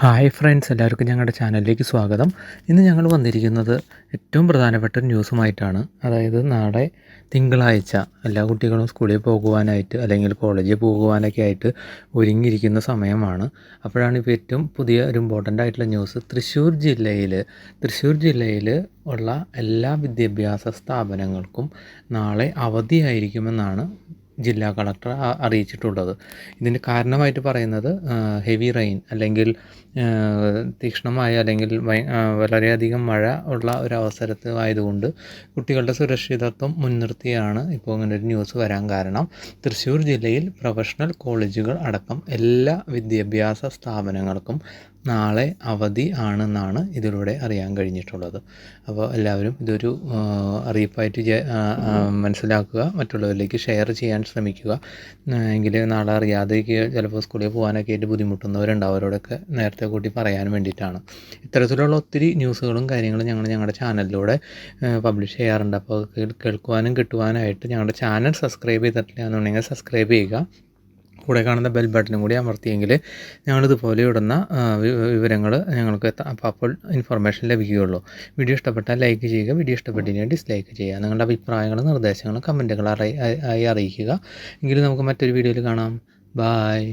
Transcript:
Hi friends, എല്ലാവർക്കും ഞങ്ങളുടെ ചാനലിലേക്ക് സ്വാഗതം. ഇന്ന് ഞങ്ങൾ വന്നിരിക്കുന്നത് ഏറ്റവും പ്രധാനപ്പെട്ട ഒരു ന്യൂസുമായിട്ടാണ്. അതായത് നാളെ തിങ്കളാഴ്ച എല്ലാ കുട്ടികളും സ്കൂളിൽ പോകുവാനായിട്ട് അല്ലെങ്കിൽ കോളേജിൽ പോകുവാനൊക്കെ ആയിട്ട് ഒരുങ്ങിയിരിക്കുന്ന സമയമാണ്. അപ്പോഴാണ് ഇപ്പോൾ ഏറ്റവും പുതിയ ഒരു ഇമ്പോർട്ടൻ്റ് ആയിട്ടുള്ള ന്യൂസ്. തൃശ്ശൂർ ജില്ലയിൽ ഉള്ള എല്ലാ വിദ്യാഭ്യാസ സ്ഥാപനങ്ങൾക്കും നാളെ അവധിയായിരിക്കുമെന്നാണ് ജില്ലാ കളക്ടർ അറിയിച്ചിട്ടുള്ളത്. ഇതിൻ്റെ കാരണമായിട്ട് പറയുന്നത് ഹെവി റെയിൻ അല്ലെങ്കിൽ തീക്ഷ്ണമായ അല്ലെങ്കിൽ വളരെയധികം മഴ ഉള്ള ഒരവസരത്ത് ആയതുകൊണ്ട് കുട്ടികളുടെ സുരക്ഷിതത്വം മുൻനിർത്തിയാണ് ഇപ്പോൾ ഇങ്ങനെ ഒരു ന്യൂസ് വരാൻ കാരണം. തൃശ്ശൂർ ജില്ലയിൽ പ്രൊഫഷണൽ കോളേജുകൾ അടക്കം എല്ലാ വിദ്യാഭ്യാസ സ്ഥാപനങ്ങൾക്കും നാളെ അവധി ആണെന്നാണ് ഇതിലൂടെ അറിയാൻ കഴിഞ്ഞിട്ടുള്ളത്. അപ്പോൾ എല്ലാവരും ഇതൊരു അറിയിപ്പായിട്ട് മനസ്സിലാക്കുക, മറ്റുള്ളവരിലേക്ക് ഷെയർ ചെയ്യാൻ ശ്രമിക്കുക. എങ്കിൽ നാളെ അറിയാതെ ചിലപ്പോൾ സ്കൂളിൽ പോകാനൊക്കെ ആയിട്ട് ബുദ്ധിമുട്ടുന്നവരുണ്ടാവും. അവരോടൊക്കെ നേരത്തെ കൂട്ടി പറയാൻ വേണ്ടിയിട്ടാണ്. ഇത്തരത്തിലുള്ള ഒത്തിരി ന്യൂസുകളും കാര്യങ്ങളും ഞങ്ങളുടെ ചാനലിലൂടെ പബ്ലിഷ് ചെയ്യാറുണ്ട്. അപ്പോൾ കേൾക്കുവാനും കിട്ടുവാനായിട്ട് ഞങ്ങളുടെ ചാനൽ സബ്സ്ക്രൈബ് ചെയ്തിട്ടില്ല എന്നുണ്ടെങ്കിൽ സബ്സ്ക്രൈബ് ചെയ്യുക. കൂടെ കാണുന്ന ബെൽ ബട്ടണും കൂടി അമർത്തിയെങ്കിൽ ഞങ്ങളിതുപോലെ ഇടുന്ന വിവരങ്ങൾ ഞങ്ങൾക്ക് അപ്പോൾ ഇൻഫർമേഷൻ ലഭിക്കുകയുള്ളൂ. വീഡിയോ ഇഷ്ടപ്പെട്ടാൽ ലൈക്ക് ചെയ്യുക, വീഡിയോ ഇഷ്ടപ്പെട്ടില്ലെങ്കിൽ ഡിസ്ലൈക്ക് ചെയ്യുക. നിങ്ങളുടെ അഭിപ്രായങ്ങളും നിർദ്ദേശങ്ങളും കമൻറ്റുകൾ അറിയിക്കുക. എങ്കിലും നമുക്ക് മറ്റൊരു വീഡിയോയിൽ കാണാം. ബായ്.